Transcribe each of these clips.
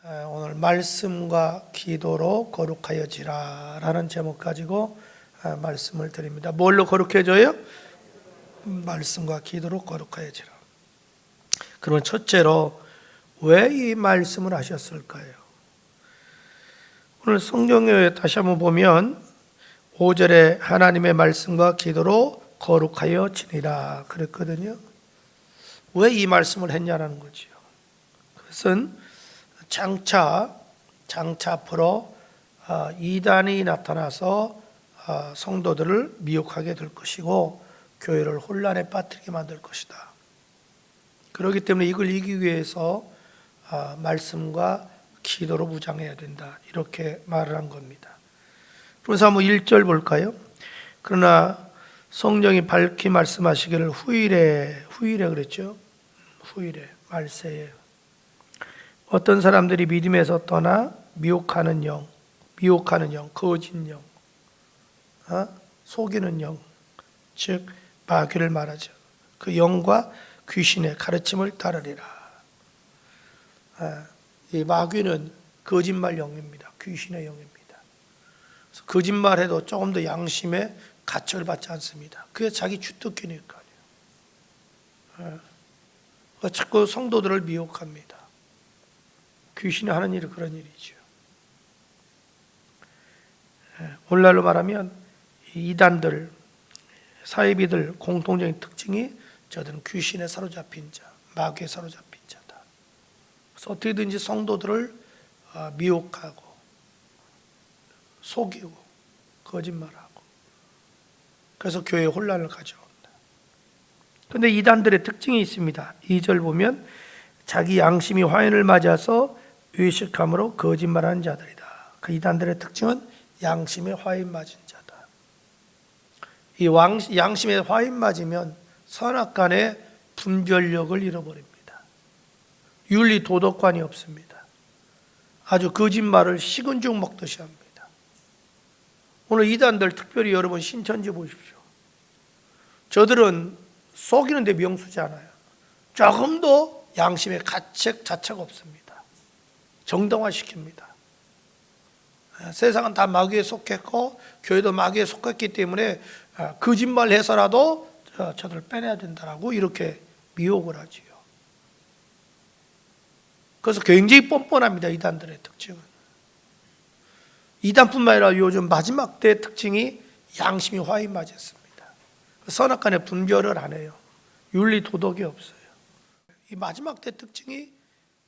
오늘 말씀과 기도로 거룩하여지라 라는 제목 가지고 말씀을 드립니다. 뭘로 거룩해져요? 말씀과 기도로 거룩하여지라. 그러면 첫째로 왜 이 말씀을 하셨을까요? 오늘 성경에 다시 한번 보면 5절에 하나님의 말씀과 기도로 거룩하여지니라 그랬거든요. 왜 이 말씀을 했냐는 거죠. 그것은 장차 앞으로 이단이 나타나서 성도들을 미혹하게 될 것이고 교회를 혼란에 빠뜨리게 만들 것이다. 그렇기 때문에 이걸 이기기 위해서 말씀과 기도로 무장해야 된다. 이렇게 말을 한 겁니다. 그래서 한번 1절 볼까요? 그러나 성령이 밝히 말씀하시기를 후일에 그랬죠. 후일에 말세에 어떤 사람들이 믿음에서 떠나 미혹하는 영, 거짓 영, 속이는 영, 즉 마귀를 말하죠. 그 영과 귀신의 가르침을 따르리라. 이 마귀는 거짓말 영입니다. 귀신의 영입니다. 거짓말해도 조금 더 양심에 가책을 받지 않습니다. 그게 자기 주특기니까요. 자꾸 성도들을 미혹합니다. 귀신이 하는 일이 그런 일이죠. 오늘날로 말하면 이단들, 사이비들 공통적인 특징이 저들은 귀신에 사로잡힌 자, 마귀에 사로잡힌 자다. 그래서 어떻게든지 성도들을 미혹하고 속이고 거짓말하고 그래서 교회에 혼란을 가져온다. 그런데 이단들의 특징이 있습니다. 2절 보면 자기 양심이 화인을 맞아서 의식함으로 거짓말하는 자들이다. 그 이단들의 특징은 양심에 화인 맞은 자다. 이 양심에 화인 맞으면 선악간의 분별력을 잃어버립니다. 윤리 도덕관이 없습니다. 아주 거짓말을 식은 죽 먹듯이 합니다. 오늘 이단들 특별히 여러분 신천지 보십시오. 저들은 속이는데 명수지 않아요. 조금도 양심에 가책 자체가 없습니다. 정당화시킵니다. 세상은 다 마귀에 속했고 교회도 마귀에 속했기 때문에 거짓말 해서라도 저들을 빼내야 된다라고 이렇게 미혹을 하지요. 그래서 굉장히 뻔뻔합니다. 이단들의 특징은. 이단뿐만 아니라 요즘 마지막 때의 특징이 양심이 화인 맞았습니다. 선악간의 분별을 안 해요. 윤리 도덕이 없어요. 이 마지막 때 특징이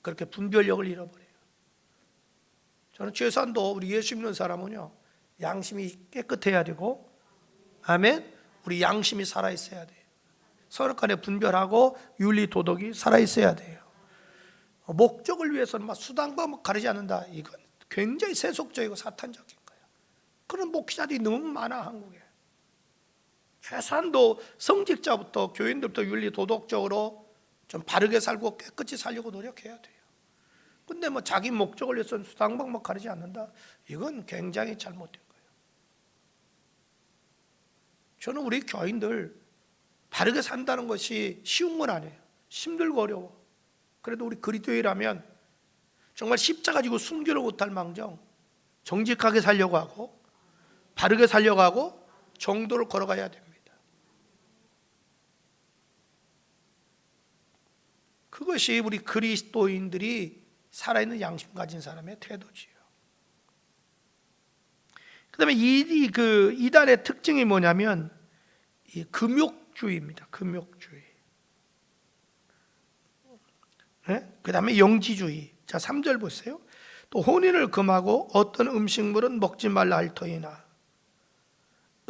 그렇게 분별력을 잃어버려요. 저는 최소한도 우리 예수 믿는 사람은요, 양심이 깨끗해야 되고, 아멘. 우리 양심이 살아 있어야 돼요. 선악간에 분별하고 윤리 도덕이 살아 있어야 돼요. 목적을 위해서는 막 수단과 가리지 않는다. 이건 굉장히 세속적이고 사탄적인 거예요. 그런 목회자들이 너무 많아 한국에. 최소한도 성직자부터 교인들부터 윤리 도덕적으로 좀 바르게 살고 깨끗이 살려고 노력해야 돼요. 근데 뭐 자기 목적을 위해서는 수당방법 가리지 않는다. 이건 굉장히 잘못된 거예요. 저는 우리 교인들 바르게 산다는 것이 쉬운 건 아니에요. 힘들고 어려워. 그래도 우리 그리스도인이라면 정말 십자가 지고 순교를 못할 망정 정직하게 살려고 하고 바르게 살려고 하고 정도를 걸어가야 됩니다. 그것이 우리 그리스도인들이 살아있는 양심 가진 사람의 태도지요. 그 다음에 이단의 특징이 뭐냐면 이 금욕주의입니다. 금욕주의. 네? 그 다음에 영지주의. 자, 3절 보세요. 또 혼인을 금하고 어떤 음식물은 먹지 말라 할 터이나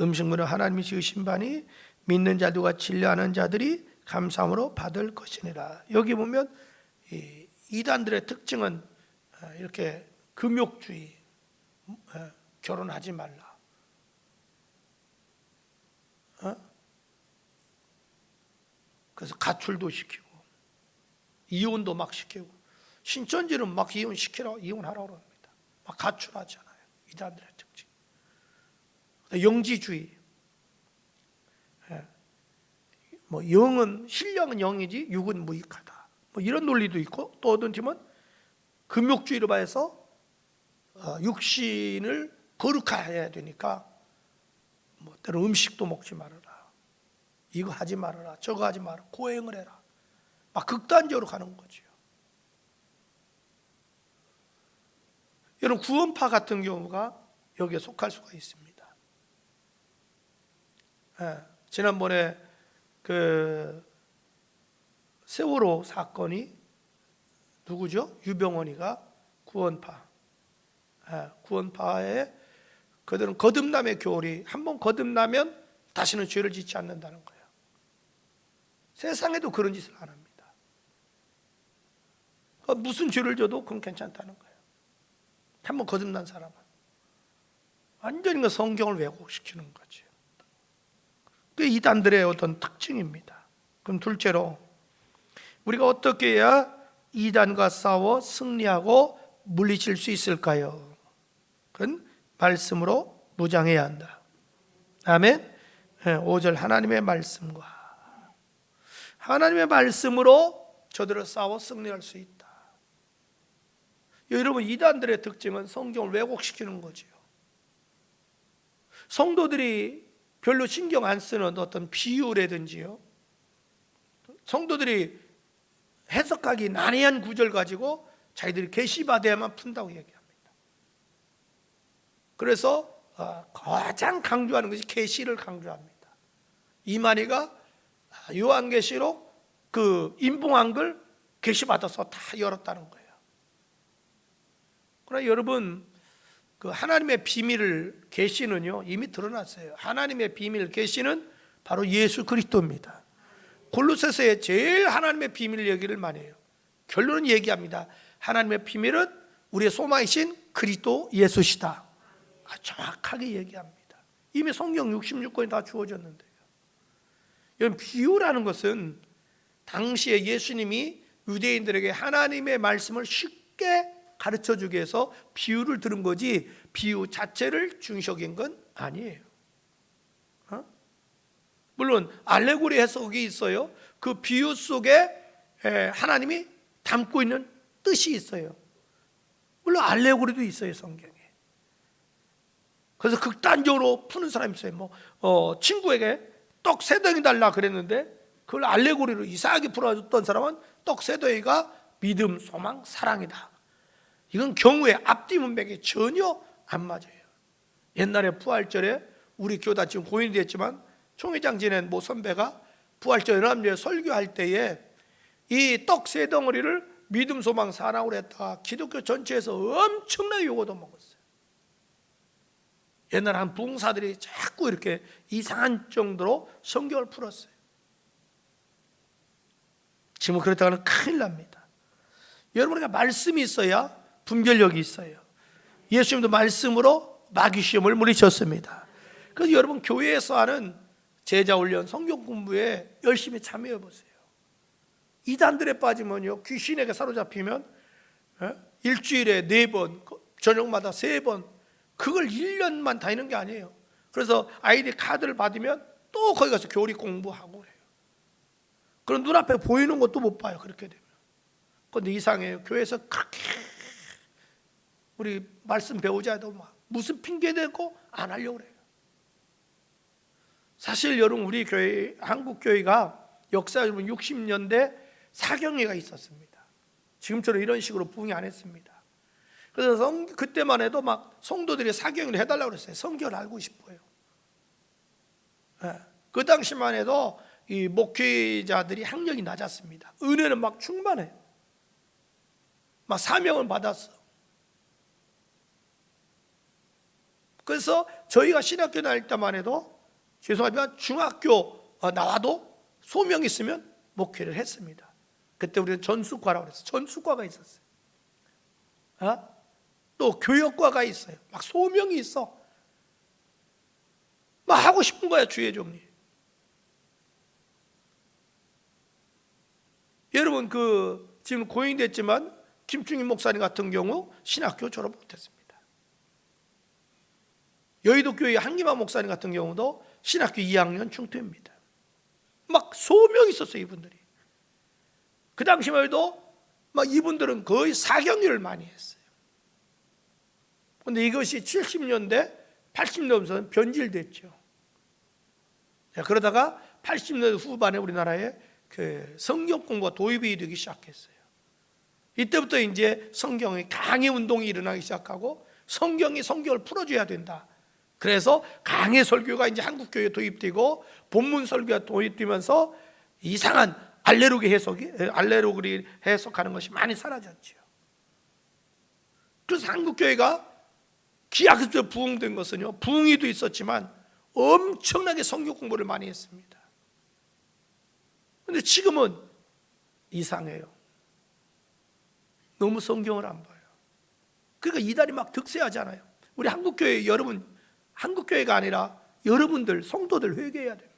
음식물은 하나님이 지으신 바니 믿는 자들과 진료하는 자들이 감사함으로 받을 것이니라. 여기 보면 이단들의 특징은 이렇게 금욕주의, 결혼하지 말라. 그래서 가출도 시키고 이혼도 막 시키고 신천지는 막 이혼하라고 합니다. 막 가출하잖아요. 이단들의 특징. 영지주의. 뭐 영은 신령은 영이지 육은 무익하다. 뭐 이런 논리도 있고 또 어떤 팀은 금욕주의로 봐서 육신을 거룩해야 되니까 뭐 때로 음식도 먹지 말아라, 이거 하지 말아라, 저거 하지 말아라, 고행을 해라, 막 극단적으로 가는 거죠. 여러분, 구원파 같은 경우가 여기에 속할 수가 있습니다. 지난번에 그 세월호 사건이 누구죠? 유병원이가 구원파에 그들은 거듭남의 교리, 한번 거듭나면 다시는 죄를 짓지 않는다는 거예요. 세상에도 그런 짓을 안 합니다. 무슨 죄를 져도 그건 괜찮다는 거예요. 한번 거듭난 사람은 완전히 그 성경을 왜곡시키는 거죠. 그게 이단들의 어떤 특징입니다. 그럼 둘째로, 우리가 어떻게 해야 이단과 싸워 승리하고 물리칠 수 있을까요? 그건 말씀으로 무장해야 한다. 아멘. 5절, 하나님의 말씀으로 저들을 싸워 승리할 수 있다. 여러분, 이단들의 특징은 성경을 왜곡시키는 거지요. 성도들이 별로 신경 안 쓰는 어떤 비유라든지요, 성도들이 해석하기 난해한 구절 가지고 자기들이 계시받아야만 푼다고 얘기합니다. 그래서 가장 강조하는 것이 계시를 강조합니다. 이만희가 요한계시록 그 인봉한 걸 계시받아서 다 열었다는 거예요. 그러나 여러분, 그 하나님의 비밀을, 계시는요 이미 드러났어요. 하나님의 비밀, 계시는 바로 예수 그리스도입니다. 골로새서에 제일 하나님의 비밀 얘기를 많이 해요. 결론은 얘기합니다. 하나님의 비밀은 우리의 소망이신 그리스도 예수시다. 정확하게 얘기합니다. 이미 성경 66권이 다 주어졌는데요. 여러분, 비유라는 것은 당시에 예수님이 유대인들에게 하나님의 말씀을 쉽게 가르쳐주기 위해서 비유를 들은 거지, 비유 자체를 중시여긴 건 아니에요. 물론 알레고리 해석이 있어요. 그 비유 속에 하나님이 담고 있는 뜻이 있어요. 물론 알레고리도 있어요, 성경에. 그래서 극단적으로 푸는 사람이 있어요. 친구에게 떡 3덩이 달라 그랬는데 그걸 알레고리로 이상하게 풀어줬던 사람은 떡 3덩이가 믿음, 소망, 사랑이다. 이건 경우에 앞뒤 문맥이 전혀 안 맞아요. 옛날에 부활절에 우리 교단 지금 고인이 됐지만 총회장 지낸 모 선배가 부활절 연합교회 설교할 때에 이 떡 3덩어리를 믿음, 소망, 사랑으로 했다가 기독교 전체에서 엄청나게 요거도 먹었어요. 옛날 한 부흥사들이 자꾸 이렇게 이상한 정도로 성경을 풀었어요. 지금 그렇다가는 큰일 납니다. 여러분에게 말씀이 있어야 분별력이 있어요. 예수님도 말씀으로 마귀 시험을 물리쳤습니다. 그래서 여러분, 교회에서 하는 제자 훈련, 성경 공부에 열심히 참여해 보세요. 이단들에 빠지면요, 귀신에게 사로잡히면 일주일에 4번, 저녁마다 3번, 그걸 1년만 다니는 게 아니에요. 그래서 아이디 카드를 받으면 또 거기 가서 교리 공부하고 그래요. 그럼 눈앞에 보이는 것도 못 봐요, 그렇게 되면. 그런데 이상해요. 교회에서 그렇게 우리 말씀 배우자 해도 막 무슨 핑계 대고 안 하려고 그래요. 사실 여러분, 우리 교회, 한국 교회가 역사 여러분 60년대 사경회가 있었습니다. 지금처럼 이런 식으로 부흥이 안 했습니다. 그래서 그때만 해도 막 성도들이 사경회를 해달라고 그랬어요. 성경을 알고 싶어요. 그 당시만 해도 이 목회자들이 학력이 낮았습니다. 은혜는 막 충만해요. 막 사명을 받았어. 그래서 저희가 신학교 다닐 때만 해도, 죄송하지만 중학교 나와도 소명이 있으면 목회를 했습니다. 그때 우리는 전수과라고 그랬어요. 전수과가 있었어요. 또 교역과가 있어요. 막 소명이 있어. 막 하고 싶은 거야, 주의 종리. 여러분, 지금 고인됐지만 김충인 목사님 같은 경우 신학교 졸업 못했습니다. 여의도 교회 한기만 목사님 같은 경우도 신학교 2학년 중퇴입니다. 막 소명이 있었어요, 이분들이. 그 당시만 해도 막 이분들은 거의 사경일을 많이 했어요. 그런데 이것이 70년대, 80년대부터 변질됐죠. 그러다가 80년대 후반에 우리나라에 그 성경 공부가 도입이 되기 시작했어요. 이때부터 이제 성경의 강의 운동이 일어나기 시작하고 성경을 풀어줘야 된다. 그래서 강의 설교가 이제 한국교회에 도입되고 본문 설교가 도입되면서 이상한 알레루기 해석하는 것이 많이 사라졌죠. 그래서 한국교회가 기하급수로 부흥된 것은요, 부흥이도 있었지만 엄청나게 성경 공부를 많이 했습니다. 그런데 지금은 이상해요. 너무 성경을 안 봐요. 그러니까 이단이 막 득세하잖아요. 우리 한국교회 여러분, 한국교회가 아니라 여러분들 성도들 회개해야 됩니다.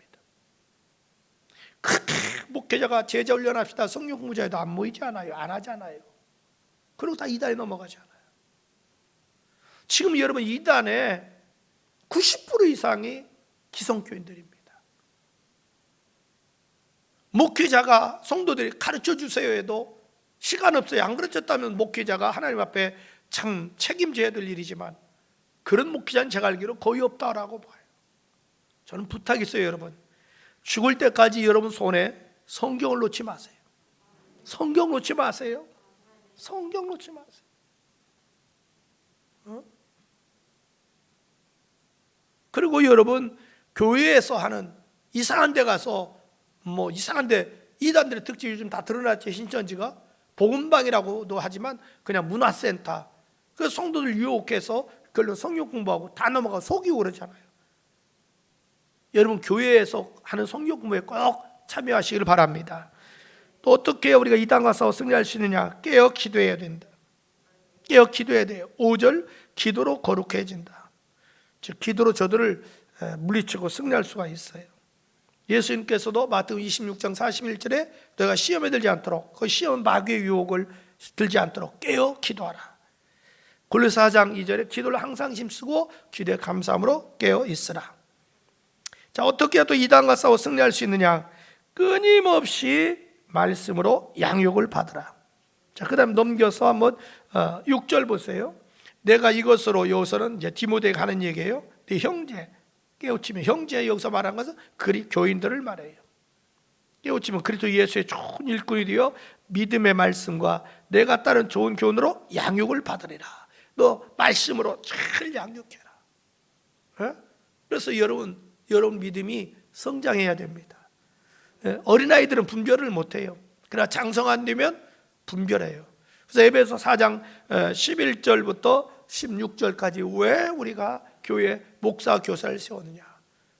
그렇게 목회자가 제자 훈련합시다, 성경 공부자에도 안 모이지 않아요. 안 하잖아요. 그리고 다 이단에 넘어가잖아요. 지금 여러분 이단의 90% 이상이 기성교인들입니다. 목회자가 성도들이 가르쳐 주세요 해도 시간 없어요. 안 가르쳤다면 목회자가 하나님 앞에 참 책임져야 될 일이지만 그런 목회자는 제가 알기로 거의 없다라고 봐요. 저는 부탁이 있어요. 여러분, 죽을 때까지 여러분 손에 성경을 놓지 마세요. 성경 놓지 마세요. 성경 놓지 마세요. 그리고 여러분 교회에서 하는 이상한 데 가서 뭐 이상한 데 이단들의 특징이 요즘 다 드러났죠. 신천지가 복음방이라고도 하지만 그냥 문화센터, 그 성도들 유혹해서 그걸로 성경 공부하고 다 넘어가고 속이고 그러잖아요. 여러분 교회에서 하는 성경 공부에 꼭 참여하시길 바랍니다. 또 어떻게 우리가 이단과 싸워 승리할 수 있느냐? 깨어 기도해야 된다. 깨어 기도해야 돼요. 5절 기도로 거룩해진다. 즉 기도로 저들을 물리치고 승리할 수가 있어요. 예수님께서도 마태복음 26장 41절에 너희가 시험에 들지 않도록, 그 시험은 마귀의 유혹을 들지 않도록 깨어 기도하라. 골로새 4장 2절에 기도를 항상 힘쓰고 기도에 감사함으로 깨어 있으라. 자, 어떻게 또 이단과 싸워 승리할 수 있느냐? 끊임없이 말씀으로 양육을 받으라. 자, 그 다음 넘겨서 한번 6절 보세요. 내가 이것으로, 여기서는 이제 디모데가 하는 얘기예요. 네 형제 깨우치면, 형제 여기서 말한 것은 교인들을 말해요. 깨우치면 그리스도 예수의 좋은 일꾼이 되어 믿음의 말씀과 내가 따른 좋은 교훈으로 양육을 받으리라. 너 말씀으로 잘 양육해라. 그래서 여러분 믿음이 성장해야 됩니다. 어린아이들은 분별을 못해요. 그러나 장성 안 되면 분별해요. 그래서 에베소 4장 11절부터 16절까지 왜 우리가 교회 목사 교사를 세웠느냐?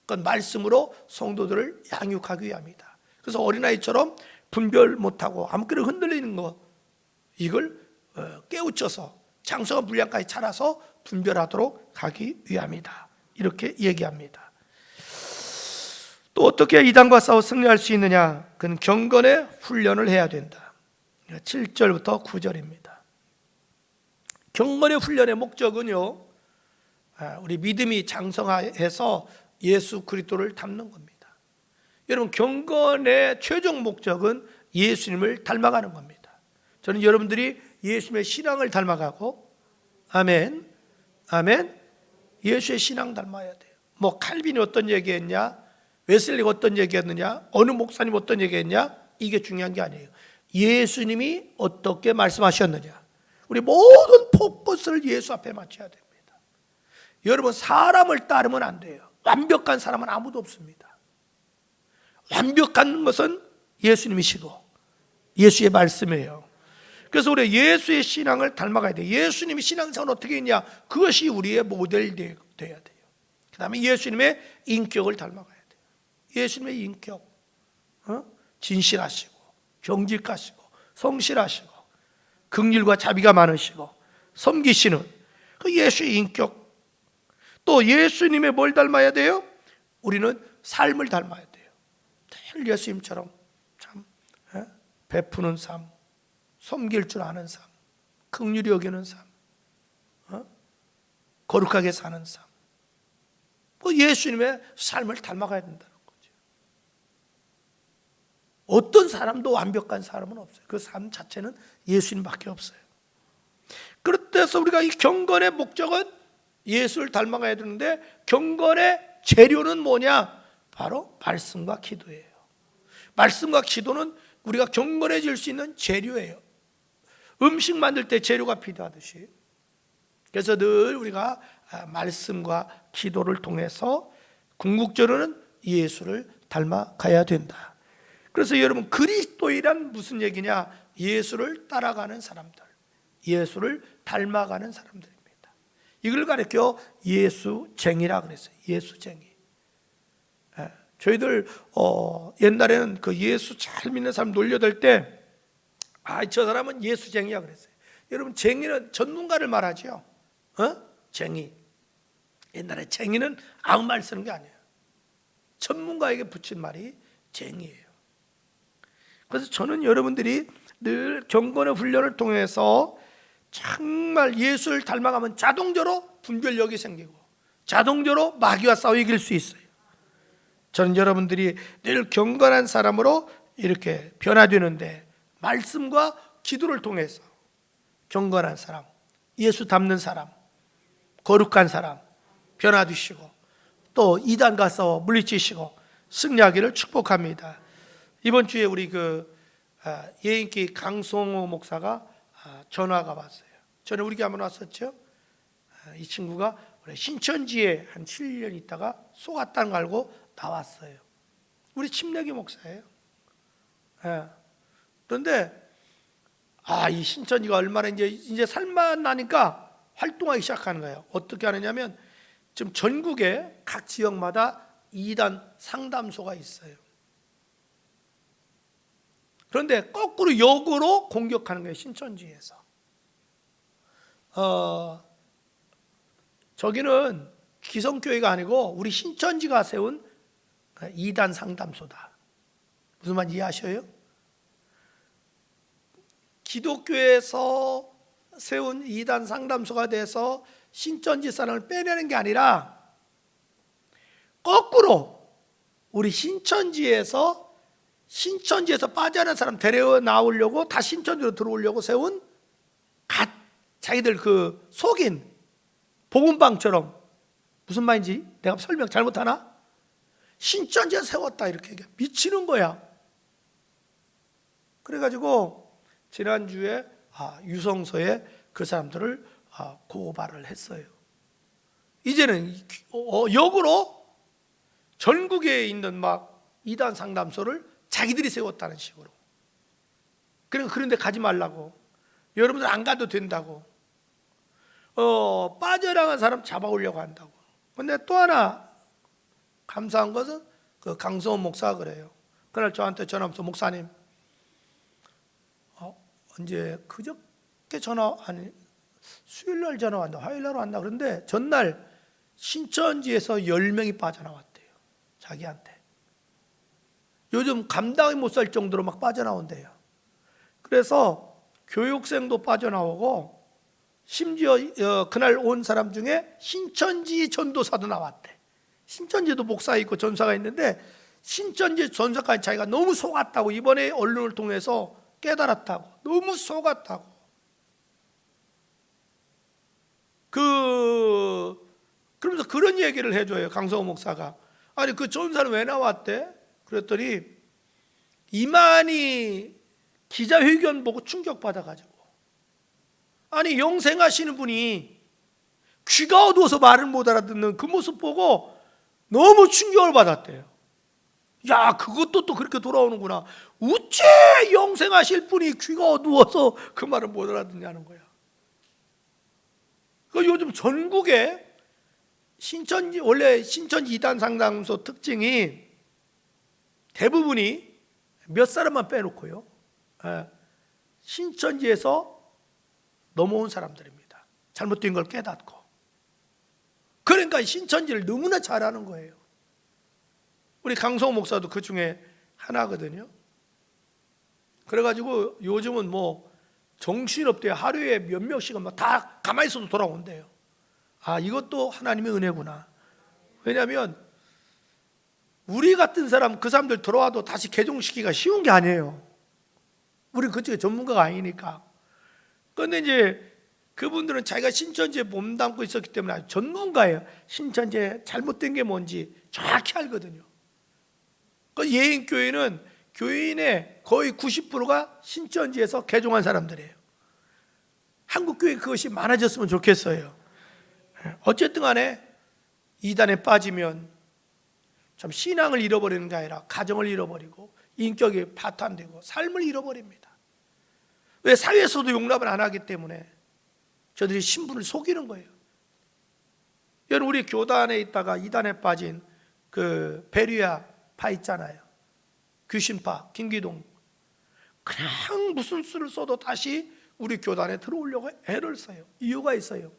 그건 말씀으로 성도들을 양육하기 위함이다. 그래서 어린아이처럼 분별 못하고 아무렇게나 흔들리는 거, 이걸 깨우쳐서 장성한 분량까지 차려서 분별하도록 하기 위함이다. 이렇게 얘기합니다. 또 어떻게 이단과 싸워 승리할 수 있느냐? 그건 경건의 훈련을 해야 된다. 7절부터 9절입니다. 경건의 훈련의 목적은요, 우리 믿음이 장성해서 예수 그리스도를 닮는 겁니다. 여러분, 경건의 최종 목적은 예수님을 닮아가는 겁니다. 저는 여러분들이 예수님의 신앙을 닮아가고, 아멘, 아멘, 예수의 신앙 닮아야 돼요. 뭐 칼빈이 어떤 얘기했냐, 웨슬리가 어떤 얘기했느냐, 어느 목사님 어떤 얘기했냐, 이게 중요한 게 아니에요. 예수님이 어떻게 말씀하셨느냐, 우리 모든 포커스를 예수 앞에 맞춰야 됩니다. 여러분, 사람을 따르면 안 돼요. 완벽한 사람은 아무도 없습니다. 완벽한 것은 예수님이시고 예수의 말씀이에요. 그래서 우리 예수의 신앙을 닮아가야 돼요. 예수님이 신앙생활 어떻게 했냐, 그것이 우리의 모델이 돼야 돼요. 그 다음에 예수님의 인격을 닮아가야 돼요. 예수님의 인격, 진실하시고 정직하시고 성실하시고 긍휼과 자비가 많으시고 섬기시는 그 예수의 인격. 또 예수님의 뭘 닮아야 돼요? 우리는 삶을 닮아야 돼요. 늘 예수님처럼 참 베푸는 삶, 섬길 줄 아는 삶, 긍휼히 여기는 삶, 거룩하게 사는 삶, 그 예수님의 삶을 닮아가야 된다는 거죠. 어떤 사람도 완벽한 사람은 없어요. 그 삶 자체는 예수님밖에 없어요. 그렇다해서 우리가 이 경건의 목적은 예수를 닮아가야 되는데, 경건의 재료는 뭐냐? 바로 말씀과 기도예요. 말씀과 기도는 우리가 경건해질 수 있는 재료예요. 음식 만들 때 재료가 필요하듯이. 그래서 늘 우리가 말씀과 기도를 통해서 궁극적으로는 예수를 닮아가야 된다. 그래서 여러분, 그리스도이란 무슨 얘기냐? 예수를 따라가는 사람들, 예수를 닮아가는 사람들입니다. 이걸 가리켜 예수쟁이라 그랬어요. 예수쟁이. 저희들 옛날에는 그 예수 잘 믿는 사람 놀려댈 때, 저 사람은 예수쟁이야 그랬어요. 여러분, 쟁이는 전문가를 말하죠. 쟁이. 옛날에 쟁이는 아무 말 쓰는 게 아니에요. 전문가에게 붙인 말이 쟁이에요. 그래서 저는 여러분들이 늘 경건의 훈련을 통해서 정말 예수를 닮아가면 자동적으로 분별력이 생기고 자동적으로 마귀와 싸워 이길 수 있어요. 저는 여러분들이 늘 경건한 사람으로 이렇게 변화되는데, 말씀과 기도를 통해서 경건한 사람, 예수 닮는 사람, 거룩한 사람 변화되시고, 또 이단과 싸워 물리치시고 승리하기를 축복합니다. 이번 주에 우리 예인기 강성호 목사가 전화가 왔어요. 전에 우리 교회 한번 왔었죠. 이 친구가 신천지에 한 7년 있다가 속았다는 거 알고 나왔어요. 우리 침례교 목사예요. 그런데 이 신천지가 얼마나 이제 살만 나니까 활동하기 시작하는 거예요. 어떻게 하느냐면, 지금 전국에 각 지역마다 이단 상담소가 있어요. 그런데 거꾸로 역으로 공격하는 거예요. 신천지에서. 저기는 기성교회가 아니고 우리 신천지가 세운 이단 상담소다. 무슨 말 이해하셔요? 기독교에서 세운 이단 상담소가 돼서 신천지 사람을 빼내는 게 아니라, 거꾸로 우리 신천지에서 빠져나온 사람 데려 나오려고, 다 신천지로 들어오려고 세운 자기들 속인 복음방처럼. 무슨 말인지 내가 설명 잘못하나? 신천지에 세웠다 이렇게 미치는 거야. 그래가지고 지난주에 유성서에 그 사람들을 고발을 했어요. 이제는 역으로 전국에 있는 이단 상담소를 자기들이 세웠다는 식으로. 그런데 가지 말라고, 여러분들 안 가도 된다고, 빠져나간 사람 잡아오려고 한다고. 근데 또 하나 감사한 것은 그 강성원 목사가 그래요. 그날 저한테 전화하면서, 목사님, 언제 그저께 수요일날 전화 왔나 화요일날 왔나, 그런데 전날 신천지에서 10명이 빠져나왔대요. 자기한테. 요즘 감당이 못 살 정도로 막 빠져나온대요. 그래서 교육생도 빠져나오고, 심지어 그날 온 사람 중에 신천지 전도사도 나왔대. 신천지도 목사 있고 전사가 있는데, 신천지 전사까지 자기가 너무 속았다고, 이번에 언론을 통해서 깨달았다고, 너무 속았다고. 그러면서 그런 얘기를 해줘요. 강성호 목사가. 아니, 그 전사는 왜 나왔대? 그랬더니 이만희 기자회견 보고 충격받아가지고, 아니, 영생하시는 분이 귀가 어두워서 말을 못 알아듣는 그 모습 보고 너무 충격을 받았대요. 야, 그것도 또 그렇게 돌아오는구나. 어째 영생하실 분이 귀가 어두워서 그 말을 못 알아듣냐는 거야. 요즘 전국에 원래 신천지 이단 상담소 특징이 대부분이 몇 사람만 빼놓고요, 신천지에서 넘어온 사람들입니다. 잘못된 걸 깨닫고. 그러니까 신천지를 너무나 잘하는 거예요. 우리 강성호 목사도 그 중에 하나거든요. 그래가지고 요즘은 정신없대요. 하루에 몇 명씩은 다 가만히 있어도 돌아온대요. 이것도 하나님의 은혜구나. 왜냐하면 우리 같은 사람, 그 사람들 들어와도 다시 개종시키기가 쉬운 게 아니에요. 우리 그쪽에 전문가가 아니니까. 그런데 이제 그분들은 자기가 신천지에 몸담고 있었기 때문에 전문가예요. 신천지에 잘못된 게 뭔지 정확히 알거든요. 그 예인교회는 교인의 거의 90%가 신천지에서 개종한 사람들이에요. 한국교회 그것이 많아졌으면 좋겠어요. 어쨌든 간에 이단에 빠지면 참 신앙을 잃어버리는 게 아니라 가정을 잃어버리고 인격이 파탄되고 삶을 잃어버립니다. 왜? 사회에서도 용납을 안 하기 때문에 저들이 신분을 속이는 거예요. 여러분, 우리 교단에 있다가 이단에 빠진 그 베리아 파 있잖아요. 귀신파 김기동, 그냥 무슨 수를 써도 다시 우리 교단에 들어오려고 애를 써요. 이유가 있어요.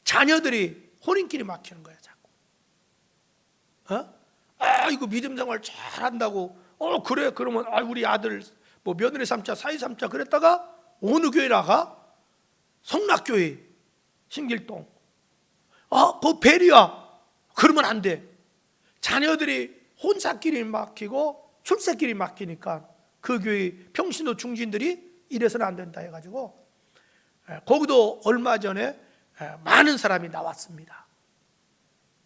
자녀들이 혼인끼리 막히는 거야, 자꾸. 이거 믿음 생활 잘한다고. 그래, 그러면 우리 아들 뭐 며느리 삼자, 사위 삼자 그랬다가 어느 교회 나가? 성락교회 신길동. 그 베리아. 그러면 안 돼. 자녀들이 혼사끼리 막히고 출세끼리 막히니까 그 교회 평신도 중진들이 이래서는 안 된다 해가지고 거기도 얼마 전에 많은 사람이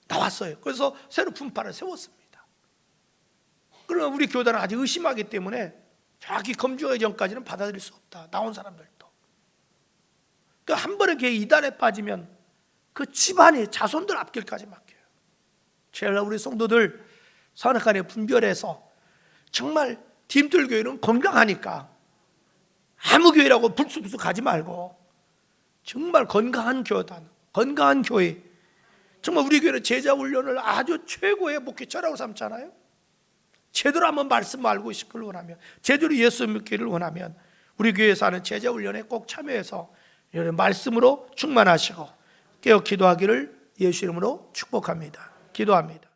나왔어요. 그래서 새로 분파를 세웠습니다. 그러나 우리 교단은 아직 의심하기 때문에 정확히 검증하기 전까지는 받아들일 수 없다. 나온 사람들도. 그러니까 한 번에 걔 이단에 빠지면 그 집안이 자손들 앞길까지 막혀요. 제일 우리 성도들 선악간에 분별해서 정말 디딤돌교회는 건강하니까 아무 교회라고 불쑥불쑥 가지 말고 정말 건강한 교단, 건강한 교회. 정말 우리 교회는 제자 훈련을 아주 최고의 목회자라고 삼잖아요. 제대로 한번 말씀 알고 싶기를 원하면, 제대로 예수 믿기를 원하면 우리 교회에서 하는 제자 훈련에 꼭 참여해서 이런 말씀으로 충만하시고 깨어 기도하기를 예수 이름으로 축복합니다. 기도합니다.